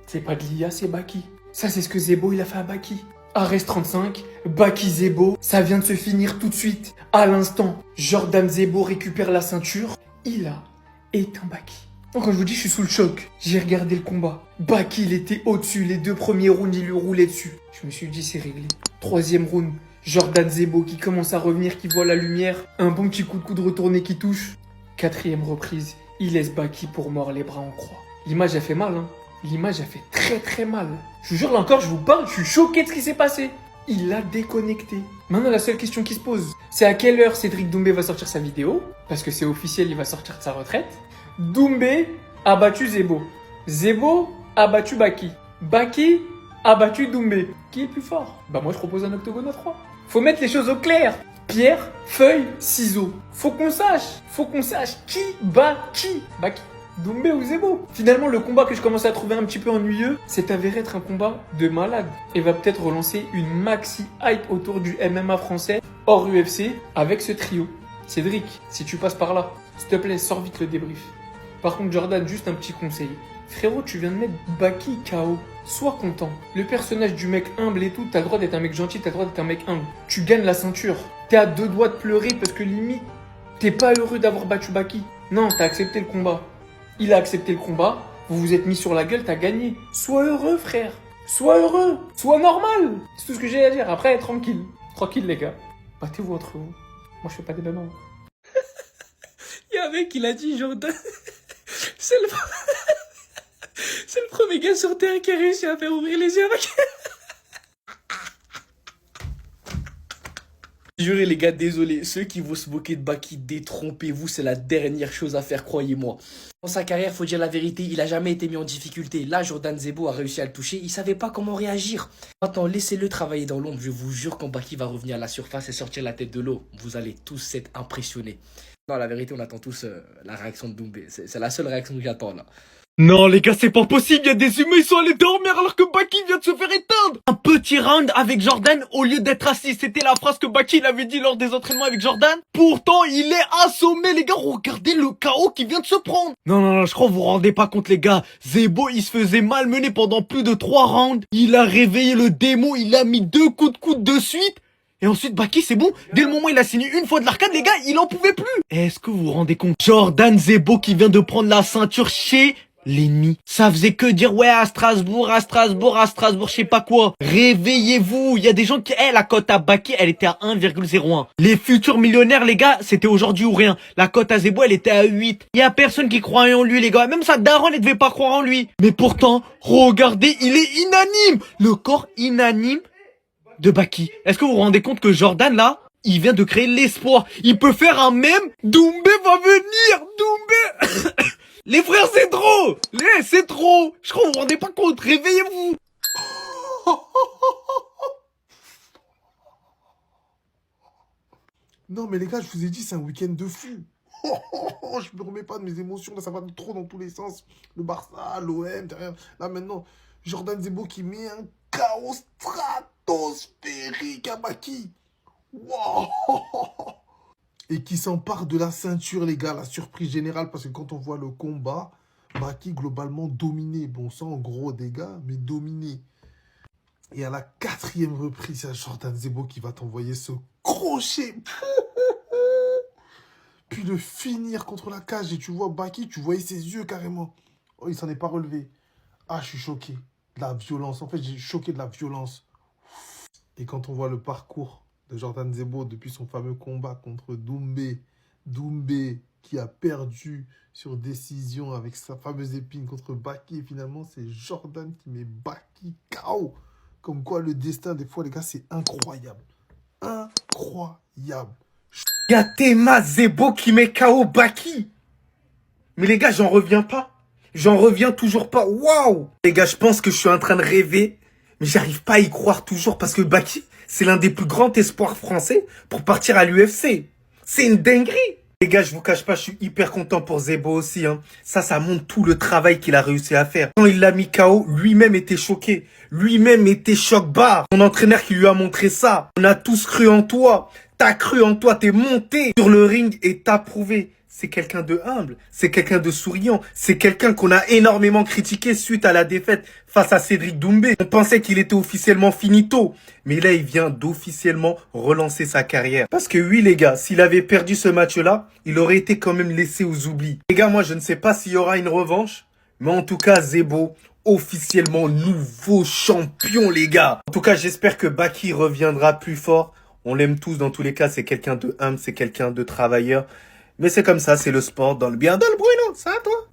C'est pas de l'IA, c'est Baki. Ça, c'est ce que Zebo, il a fait à Baki. Ares 35, Baki Zebo, ça vient de se finir tout de suite. À l'instant, Jordan Zebo récupère la ceinture. Il a éteint Baki. Donc quand je vous dis, je suis sous le choc. J'ai regardé le combat. Baki, il était au-dessus. Les 2 premiers rounds, il lui roulait dessus. Je me suis dit, c'est réglé. 3e round, Jordan Zebo qui commence à revenir, qui voit la lumière. Un bon petit coup de coude retourné qui touche. 4e reprise, il laisse Baki pour mort les bras en croix. L'image a fait mal, hein. L'image a fait très très mal. Je vous jure, là encore, je vous parle, je suis choqué de ce qui s'est passé. Il l'a déconnecté. Maintenant, la seule question qui se pose, c'est à quelle heure Cédric Doumbé va sortir sa vidéo? Parce que c'est officiel, il va sortir de sa retraite. Doumbé a battu Zebo. Zebo a battu Baki. Baki a battu Doumbé. Qui est plus fort? Bah moi, je propose un octogone à 3. Faut mettre les choses au clair. Pierre, feuille, ciseaux. Faut qu'on sache qui bat qui. Baki, Doumbé ou Zebo. Finalement, le combat que je commençais à trouver un petit peu ennuyeux s'est avéré être un combat de malade. Et va peut-être relancer une maxi hype autour du MMA français hors UFC avec ce trio. Cédric, si tu passes par là, s'il te plaît, sors vite le débrief. Par contre, Jordan, juste un petit conseil. Frérot, tu viens de mettre Baki KO. Sois content. Le personnage du mec humble et tout, t'as le droit d'être un mec gentil, t'as le droit d'être un mec humble. Tu gagnes la ceinture. T'es à 2 doigts de pleurer parce que limite, t'es pas heureux d'avoir battu Baki. Non, t'as accepté le combat. Il a accepté le combat. Vous vous êtes mis sur la gueule, t'as gagné. Sois heureux, frère. Sois heureux. Sois normal. C'est tout ce que j'ai à dire. Après, tranquille. Tranquille, les gars. Battez-vous entre vous. Moi, je fais pas des bananes. Il y a un mec, il a dit, Jordan, c'est le premier gars sur Terre qui a réussi à faire ouvrir les yeux avec... Jurez les gars, désolé, ceux qui vont se moquer de Baki, détrompez-vous, c'est la dernière chose à faire, croyez-moi. Dans sa carrière, faut dire la vérité, il a jamais été mis en difficulté. Là, Jordan Zebo a réussi à le toucher, il savait pas comment réagir. Maintenant, laissez-le travailler dans l'ombre, je vous jure, quand Baki va revenir à la surface et sortir la tête de l'eau, vous allez tous être impressionnés. Non, la vérité, on attend tous la réaction de Doumbé, c'est la seule réaction que j'attends là. Non les gars, c'est pas possible, il y a des humains, ils sont allés dormir alors que Baki vient de se faire éteindre. Un petit round avec Jordan au lieu d'être assis, c'était la phrase que Baki il avait dit lors des entraînements avec Jordan. Pourtant, il est assommé les gars, regardez le chaos qui vient de se prendre. Non, je crois que vous vous rendez pas compte les gars. Zebo, il se faisait malmener pendant plus de 3 rounds. Il a réveillé le démon, il a mis 2 coups de coude de suite. Et ensuite, Baki, c'est bon. Dès le moment où il a signé une fois de l'arcade, les gars, il en pouvait plus. Est-ce que vous vous rendez compte? Jordan Zebo qui vient de prendre la ceinture chez l'ennemi. Ça faisait que dire ouais à Strasbourg, je sais pas quoi. Réveillez-vous. Il y a des gens qui... la cote à Baki, elle était à 1,01. Les futurs millionnaires, les gars, c'était aujourd'hui ou rien. La cote à Zebo, elle était à 8. Il y a personne qui croyait en lui, les gars. Même sa daronne, elle devait pas croire en lui. Mais pourtant, regardez, il est inanime. Le corps inanime de Baki. Est-ce que vous vous rendez compte que Jordan, là, il vient de créer l'espoir. Il peut faire un mème. Doumbé va venir. Doumbé. Les frères, c'est trop. C'est trop. Je crois que vous vous rendez pas compte. Réveillez-vous. Non mais les gars, je vous ai dit, c'est un week-end de fou. Je me remets pas de mes émotions, là, ça va trop dans tous les sens. Le Barça, l'OM, rien. Là maintenant, Jordan Zebo qui met un chaos stratosphérique à Baki. Wow. Et qui s'empare de la ceinture, les gars, la surprise générale, parce que quand on voit le combat, Baki globalement dominé. Bon, sans gros dégâts, mais dominé. Et à la 4e reprise, il y a Jordan Zebo qui va t'envoyer ce crochet. Puis de finir contre la cage. Et tu vois Baki, tu voyais ses yeux carrément. Oh, il s'en est pas relevé. Ah, je suis choqué. De la violence. En fait, j'ai choqué de la violence. Et quand on voit le parcours de Jordan Zebo depuis son fameux combat contre Doumbé. Doumbé qui a perdu sur décision avec sa fameuse épine contre Baki. Et finalement, c'est Jordan qui met Baki KO. Comme quoi, le destin, des fois, les gars, c'est incroyable. Incroyable. Gatema Zebo qui met KO Baki. Mais les gars, j'en reviens pas. J'en reviens toujours pas. Waouh. Les gars, je pense que je suis en train de rêver. Mais j'arrive pas à y croire toujours parce que Baki, c'est l'un des plus grands espoirs français pour partir à l'UFC. C'est une dinguerie. Les gars, je vous cache pas, je suis hyper content pour Zebo aussi. Ça montre tout le travail qu'il a réussi à faire. Quand il l'a mis KO, lui-même était choqué. Lui-même était choc-barre. Son entraîneur qui lui a montré ça. On a tous cru en toi. T'as cru en toi, t'es monté sur le ring et t'as prouvé. c'est quelqu'un de humble, c'est quelqu'un de souriant, c'est quelqu'un qu'on a énormément critiqué suite à la défaite face à Cédric Doumbé. On pensait qu'il était officiellement finito, mais là il vient d'officiellement relancer sa carrière. Parce que oui les gars, s'il avait perdu ce match-là, il aurait été quand même laissé aux oublis. Les gars, moi je ne sais pas s'il y aura une revanche, mais en tout cas Zebo, officiellement nouveau champion les gars. En tout cas j'espère que Baki reviendra plus fort. On l'aime tous dans tous les cas, c'est quelqu'un de humble, c'est quelqu'un de travailleur. Mais c'est comme ça, c'est le sport, dans le bien, dans le bruit, non? Ça, toi?